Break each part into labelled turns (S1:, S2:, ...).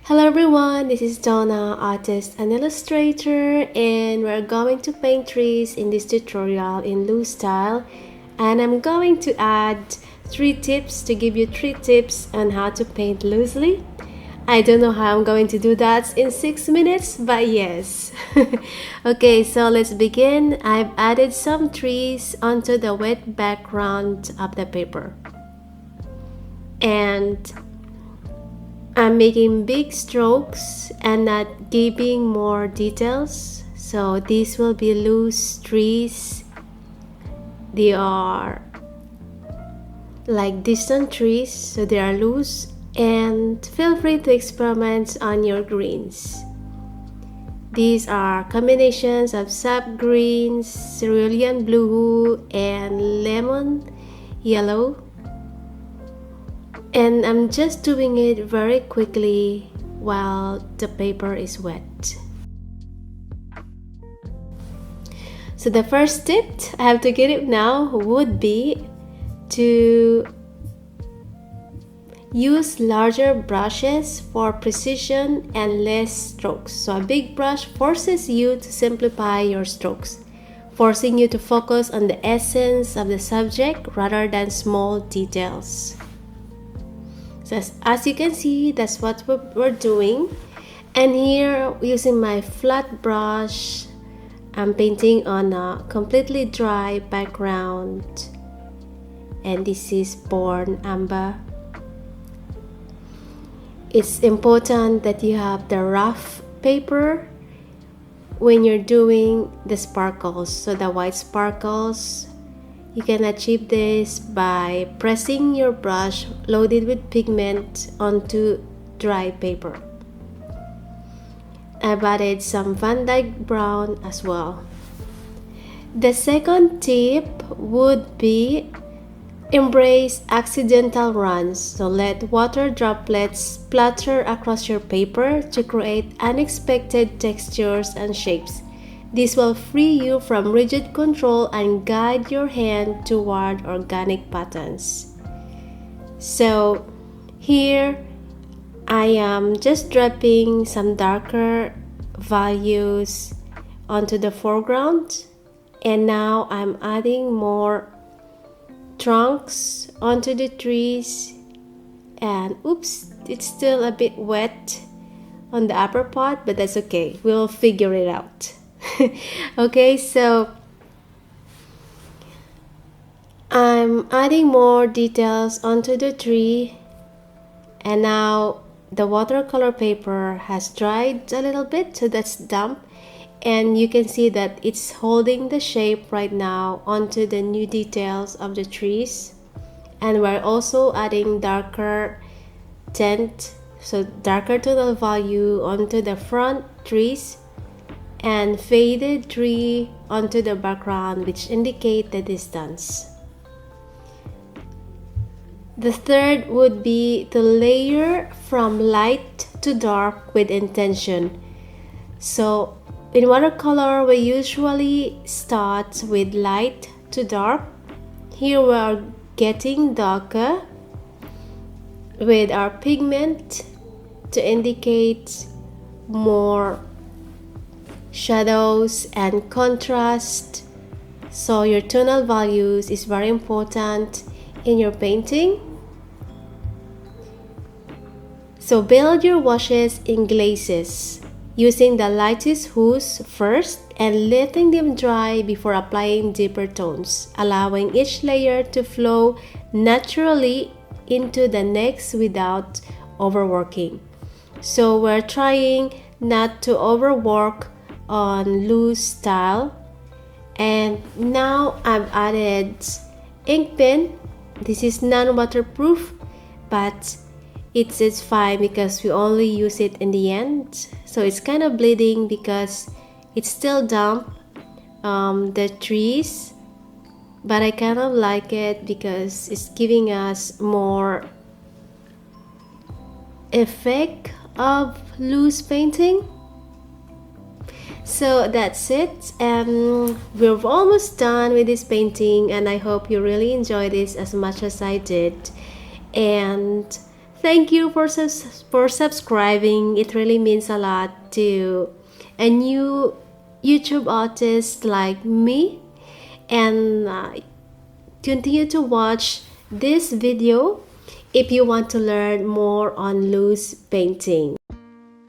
S1: Hello everyone, this is Dawna, artist and illustrator, and we're going to paint trees in this tutorial in loose style, and I'm going to add 3 tips to give you 3 tips on how to paint loosely. I don't know how I'm going to do that in 6 minutes, but yes. Okay, so let's begin. I've added some trees onto the wet background of the paper, and I'm making big strokes and not giving more details. So these will be loose trees. They are like distant trees, so they are loose, and feel free to experiment on your greens. These are combinations of sap greens, cerulean blue, and lemon yellow. And I'm just doing it very quickly while the paper is wet. So the first tip, I have to get it now, would be to use larger brushes for precision and less strokes. So a big brush forces you to simplify your strokes, forcing you to focus on the essence of the subject rather than small details. So as you can see, that's what we're doing. And here, using my flat brush, I'm painting on a completely dry background. And this is Born Amber. It's important that you have the rough paper when you're doing the sparkles. So the white sparkles, you can achieve this by pressing your brush loaded with pigment onto dry paper. I've added some Van Dyke brown as well. The second tip would be embrace accidental runs. So let water droplets splatter across your paper to create unexpected textures and shapes. This will free you from rigid control and guide your hand toward organic patterns. So here I am just dropping some darker values onto the foreground, and now I'm adding more trunks onto the trees. And oops, it's still a bit wet on the upper part, but that's okay, we'll figure it out. Okay, so I'm adding more details onto the tree, and now the watercolor paper has dried a little bit, so that's damp, and you can see that it's holding the shape right now onto the new details of the trees. And we're also adding darker tint, so darker tonal value onto the front trees, and faded tree onto the background, which indicate the distance. The third would be to layer from light to dark with intention. So in watercolor, we usually start with light to dark. Here we are getting darker with our pigment to indicate more shadows and contrast. So your tonal values is very important in your painting. So build your washes in glazes, using the lightest hues first and letting them dry before applying deeper tones, allowing each layer to flow naturally into the next without overworking. So we're trying not to overwork on loose style. And now I've added ink pen. This is non-waterproof, but it's fine because we only use it in the end. So it's kind of bleeding because it's still damp, the trees, but I kind of like it because it's giving us more effect of loose painting. So that's it, and we're almost done with this painting, and I hope you really enjoyed this as much as I did. And thank you for subscribing. It really means a lot to a new YouTube artist like me, and continue to watch this video if you want to learn more on loose painting.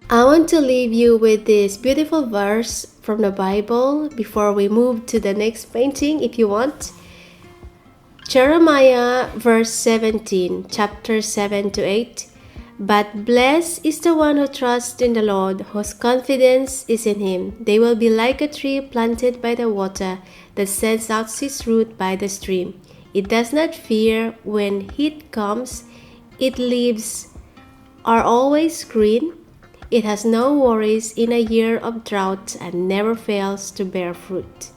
S1: I want to leave you with this beautiful verse from the Bible before we move to the next painting if you want. Jeremiah verse 17, chapter 7 to 8. But blessed is the one who trusts in the Lord, whose confidence is in him. They will be like a tree planted by the water that sends out its root by the stream. It does not fear when heat comes. Its leaves are always green. It has no worries in a year of drought and never fails to bear fruit.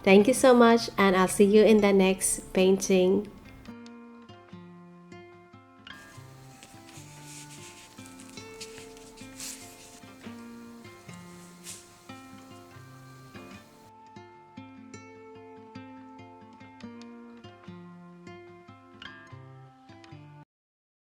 S1: Thank you so much, and I'll see you in the next painting.